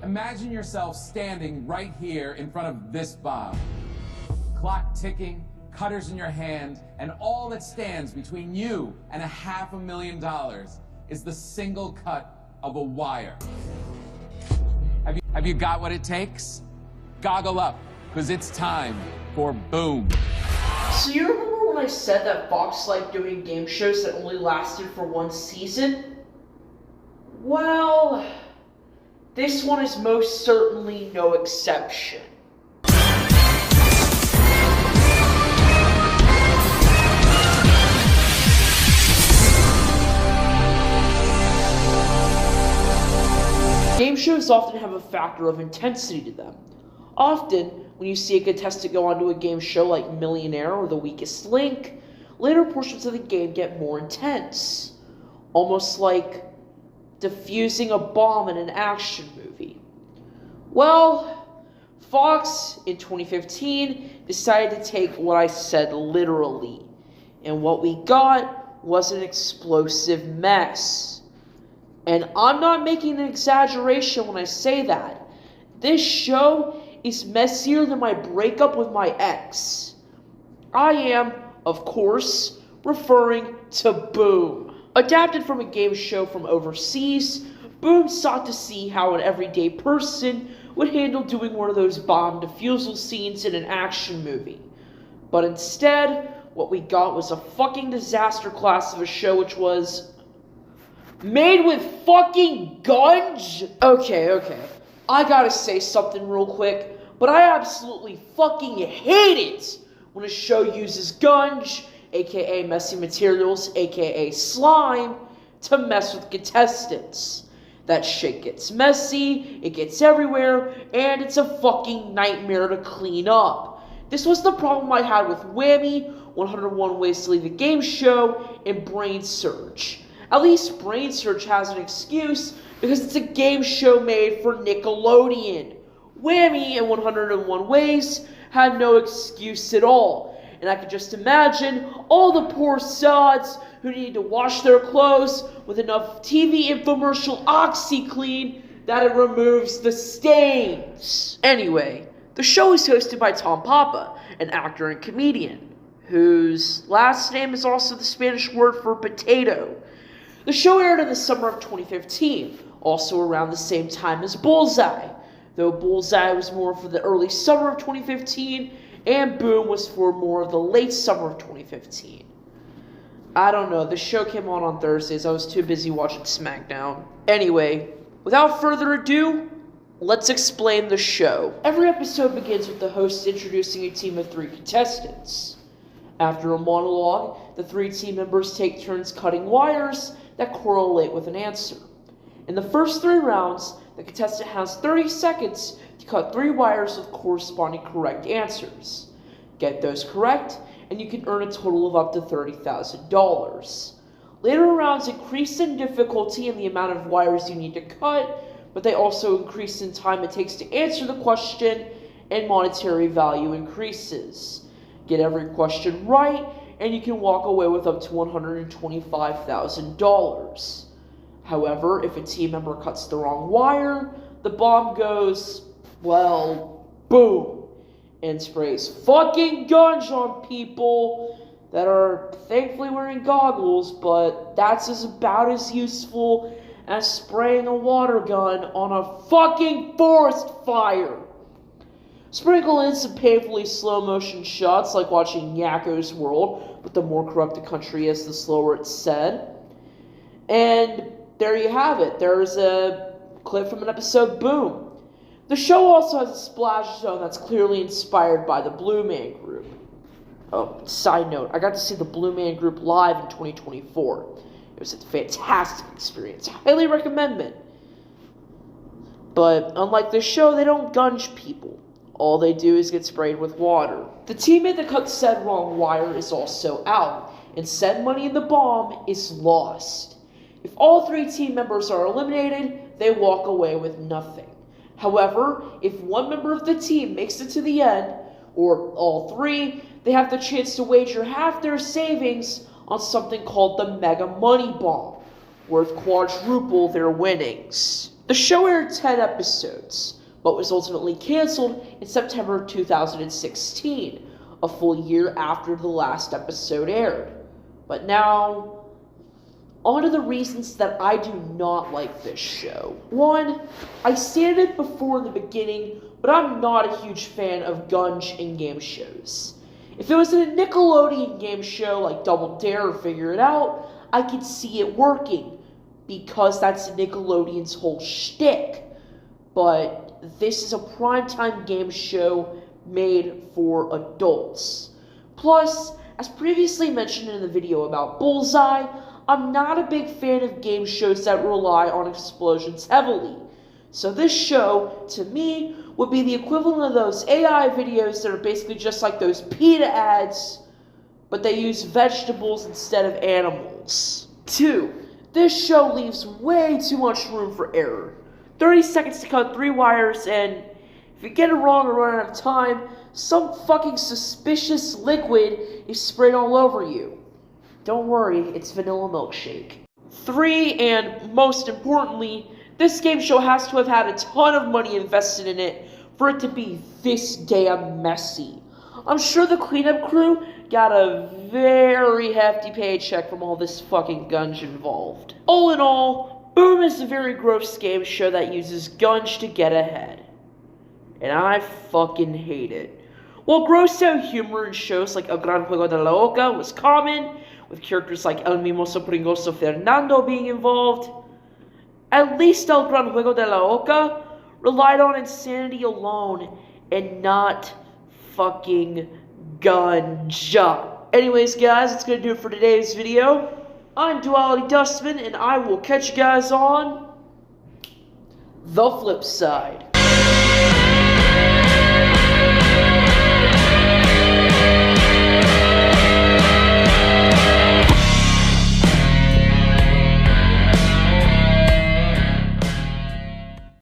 Imagine yourself standing right here in front of this bomb. Clock ticking, cutters in your hand, and all that stands between you and $500,000 is the single cut of a wire. Have you got what it takes? Goggle up, because it's time for Boom. So you remember when I said that Fox liked doing game shows that only lasted for one season? Well, this one is most certainly no exception. Game shows often have a factor of intensity to them. Often, when you see a contestant go onto a game show like Millionaire or The Weakest Link, later portions of the game get more intense. Almost like defusing a bomb in an action movie. Well, Fox, in 2015, decided to take what I said literally. And what we got was an explosive mess. And I'm not making an exaggeration when I say that. This show is messier than my breakup with my ex. I am, of course, referring to Boom. Adapted from a game show from overseas, Boom sought to see how an everyday person would handle doing one of those bomb defusal scenes in an action movie. But instead, what we got was a fucking disaster class of a show which was made with fucking guns? Okay. I gotta say something real quick, but I absolutely fucking hate it when a show uses guns, aka messy materials, aka slime, to mess with contestants. That shit gets messy, it gets everywhere, and it's a fucking nightmare to clean up. This was the problem I had with Whammy, 101 Ways to Leave a Game Show, and Brain Surge. At least Brain Surge has an excuse because it's a game show made for Nickelodeon. Whammy and 101 Ways had no excuse at all. And I could just imagine all the poor sods who need to wash their clothes with enough TV infomercial OxyClean that it removes the stains. Anyway, the show is hosted by Tom Papa, an actor and comedian, whose last name is also the Spanish word for potato. The show aired in the summer of 2015, also around the same time as Bullseye, though Bullseye was more for the early summer of 2015, and Boom was for more of the late summer of 2015. I don't know, the show came on Thursdays, I was too busy watching SmackDown. Anyway, without further ado, let's explain the show. Every episode begins with the host introducing a team of 3 contestants. After a monologue, the 3 team members take turns cutting wires that correlate with an answer. In the first 3 rounds, the contestant has 30 seconds to cut 3 wires with corresponding correct answers. Get those correct, and you can earn a total of up to $30,000. Later rounds increase in difficulty and the amount of wires you need to cut, but they also increase in time it takes to answer the question, and monetary value increases. Get every question right, and you can walk away with up to $125,000. However, if a team member cuts the wrong wire, the bomb goes, well, boom, and sprays fucking guns on people that are thankfully wearing goggles, but that's about as useful as spraying a water gun on a fucking forest fire. Sprinkle in some painfully slow motion shots like watching Yakko's World, but the more corrupt the country is, the slower it's said. And there you have it. There's a clip from an episode, Boom. The show also has a splash zone that's clearly inspired by the Blue Man Group. Oh, side note, I got to see the Blue Man Group live in 2024. It was a fantastic experience. Highly recommend it. But unlike this show, they don't gunge people. All they do is get sprayed with water. The teammate that cut said wrong wire is also out, and said money in the bomb is lost. If all 3 team members are eliminated, they walk away with nothing. However, if one member of the team makes it to the end, or all 3, they have the chance to wager half their savings on something called the Mega Money Bomb, worth quadruple their winnings. The show aired 10 episodes, but was ultimately canceled in September 2016, a full year after the last episode aired. But now, on to the reasons that I do not like this show. One, I stated it before in the beginning, but I'm not a huge fan of Gunge in game shows. If it was in a Nickelodeon game show like Double Dare or Figure It Out, I could see it working, because that's Nickelodeon's whole shtick. But this is a primetime game show made for adults. Plus, as previously mentioned in the video about Bullseye, I'm not a big fan of game shows that rely on explosions heavily. So this show, to me, would be the equivalent of those AI videos that are basically just like those PETA ads, but they use vegetables instead of animals. 2. This show leaves way too much room for error. 30 seconds to cut 3 wires, and if you get it wrong or run out of time, some fucking suspicious liquid is sprayed all over you. Don't worry, it's vanilla milkshake. 3, and most importantly, this game show has to have had a ton of money invested in it for it to be this damn messy. I'm sure the cleanup crew got a very hefty paycheck from all this fucking Gunge involved. All in all, Boom is a very gross game show that uses Gunge to get ahead. And I fucking hate it. While gross out humor in shows like El Gran Juego de la Oca was common, with characters like El Mimoso Pringoso Fernando being involved, at least El Gran Juego de la Oca relied on insanity alone and not fucking Gunge. Anyways, guys, that's gonna do it for today's video. I'm Duality Dustman, and I will catch you guys on the flip side.